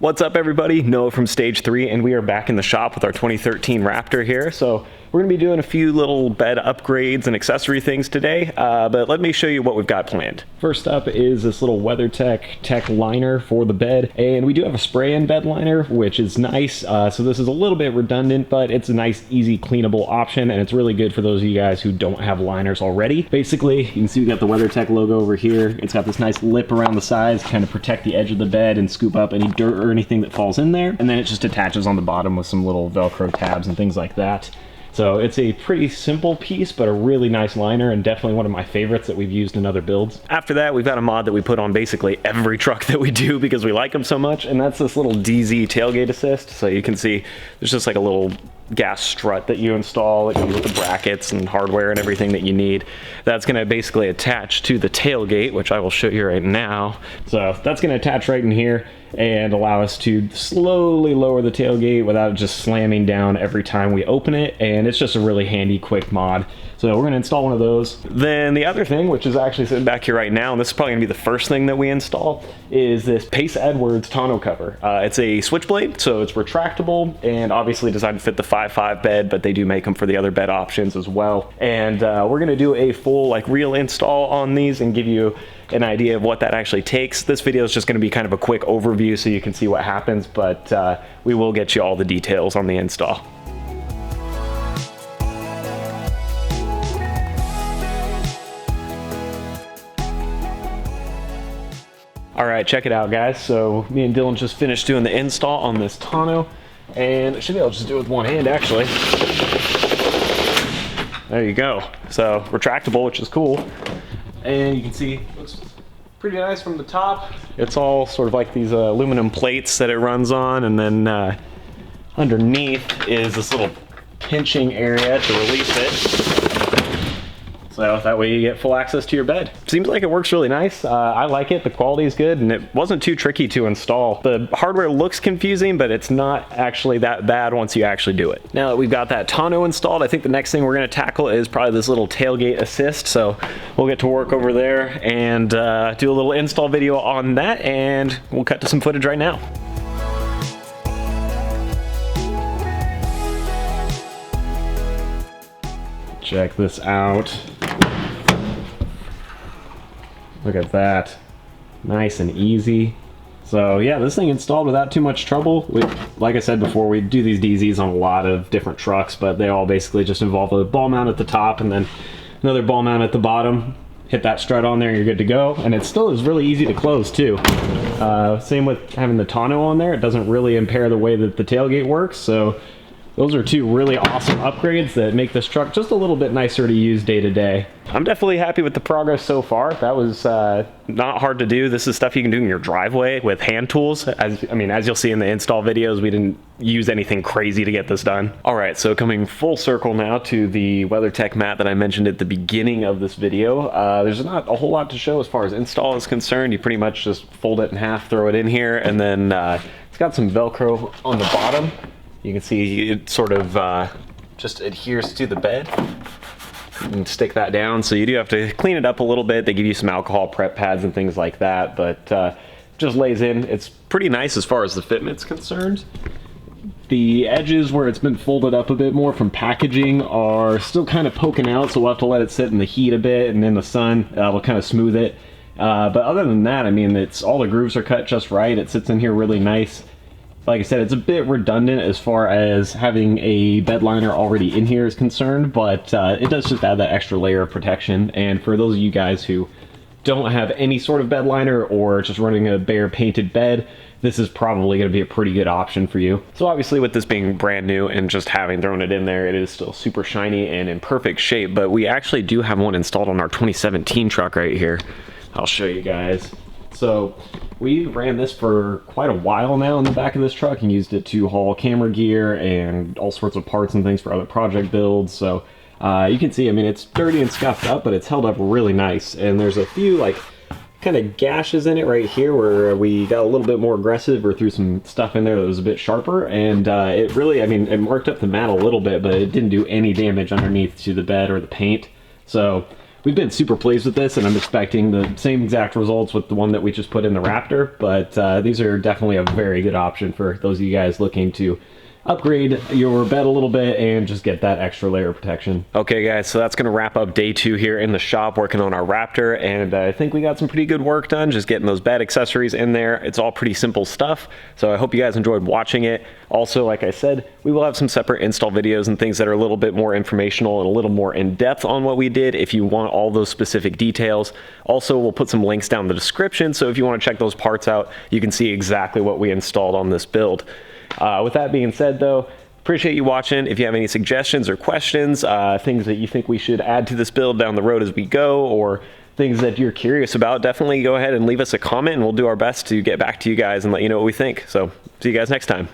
What's up everybody, Noah from Stage 3, and we are back in the shop with our 2013 Raptor here. So we're going to be doing a few little bed upgrades and accessory things today, but let me show you what we've got planned. First up is this little WeatherTech TECHLINER for the bed, and we do have a spray-in bed liner, which is nice. So this is a little bit redundant, but it's a nice, easy, cleanable option, and it's really good for those of you guys who don't have liners already. Basically, you can see we got the WeatherTech logo over here. It's got this nice lip around the sides to kind of protect the edge of the bed and scoop up any dirt or anything that falls in there, and then it just attaches on the bottom with some little Velcro tabs and things like that. So it's a pretty simple piece, but a really nice liner, and definitely one of my favorites that we've used in other builds. After that, we've got a mod that we put on basically every truck that we do because we like them so much, and that's this little DeeZee tailgate assist. So you can see there's just like a little gas strut that you install. It comes with the brackets and hardware and everything that you need. That's going to basically attach to the tailgate, which I will show you right now. So that's going to attach right in here and allow us to slowly lower the tailgate without just slamming down every time we open it, and it's just a really handy, quick mod. So we're going to install one of those. Then the other thing, which is actually sitting back here right now, and this is probably going to be the first thing that we install, is this Pace Edwards tonneau cover. It's a switchblade, so it's retractable and obviously designed to fit the 5.5 bed, but they do make them for the other bed options as well. And we're going to do a full like real install on these and give you an idea of what that actually takes. This video is just going to be kind of a quick overview so you can see what happens, but we will get you all the details on the install. All right, check it out, guys. So me and Dylan just finished doing the install on this tonneau, and I should be able to just do it with one hand, actually. There you go. So retractable, which is cool. And you can see it looks pretty nice from the top. It's all sort of like these aluminum plates that it runs on, and then underneath is this little pinching area to release it. So that way you get full access to your bed. Seems like it works really nice. I like it, the quality is good, and it wasn't too tricky to install. The hardware looks confusing, but it's not actually that bad once you actually do it. Now that we've got that tonneau installed, I think the next thing we're gonna tackle is probably this little tailgate assist. So we'll get to work over there and do a little install video on that, and we'll cut to some footage right now. Check this out. Look at that. Nice and easy. So yeah, this thing installed without too much trouble. Like I said before, we do these DeeZees on a lot of different trucks, but they all basically just involve a ball mount at the top and then another ball mount at the bottom. Hit that strut on there and you're good to go. And it still is really easy to close too. Same with having the tonneau on there. It doesn't really impair the way that the tailgate works. So those are two really awesome upgrades that make this truck just a little bit nicer to use day to day. I'm definitely happy with the progress so far. That was not hard to do. This is stuff you can do in your driveway with hand tools. As you'll see in the install videos, we didn't use anything crazy to get this done. All right, so coming full circle now to the WeatherTech mat that I mentioned at the beginning of this video. There's not a whole lot to show as far as install is concerned. You pretty much just fold it in half, throw it in here, and then it's got some Velcro on the bottom. You can see it sort of just adheres to the bed. And stick that down, so you do have to clean it up a little bit. They give you some alcohol prep pads and things like that, but just lays in. It's pretty nice as far as the fitment's concerned. The edges where it's been folded up a bit more from packaging are still kind of poking out, so we'll have to let it sit in the heat a bit and in the sun. Will kind of smooth it. But other than that, I mean, it's all the grooves are cut just right. It sits in here really nice. Like I said, it's a bit redundant as far as having a bed liner already in here is concerned, but it does just add that extra layer of protection. And for those of you guys who don't have any sort of bed liner or just running a bare painted bed, this is probably going to be a pretty good option for you. So obviously with this being brand new and just having thrown it in there, it is still super shiny and in perfect shape, but we actually do have one installed on our 2017 truck right here. I'll show you guys. So we ran this for quite a while now in the back of this truck and used it to haul camera gear and all sorts of parts and things for other project builds. So you can see, I mean, it's dirty and scuffed up, but it's held up really nice. And there's a few like kind of gashes in it right here where we got a little bit more aggressive or threw some stuff in there that was a bit sharper. And it really, I mean, it marked up the mat a little bit, but it didn't do any damage underneath to the bed or the paint. So we've been super pleased with this, and I'm expecting the same exact results with the one that we just put in the Raptor, but these are definitely a very good option for those of you guys looking to upgrade your bed a little bit and just get that extra layer of protection. Okay guys, so that's gonna wrap up day 2 here in the shop working on our Raptor, and I think we got some pretty good work done just getting those bed accessories in there. It's all pretty simple stuff, so I hope you guys enjoyed watching it. Also, like I said, we will have some separate install videos and things that are a little bit more informational and a little more in-depth on what we did if you want all those specific details. Also, we'll put some links down in the description, so if you want to check those parts out, you can see exactly what we installed on this build. With that being said though, appreciate you watching. If you have any suggestions or questions, things that you think we should add to this build down the road as we go, or things that you're curious about, definitely go ahead and leave us a comment and we'll do our best to get back to you guys and let you know what we think. So see you guys next time.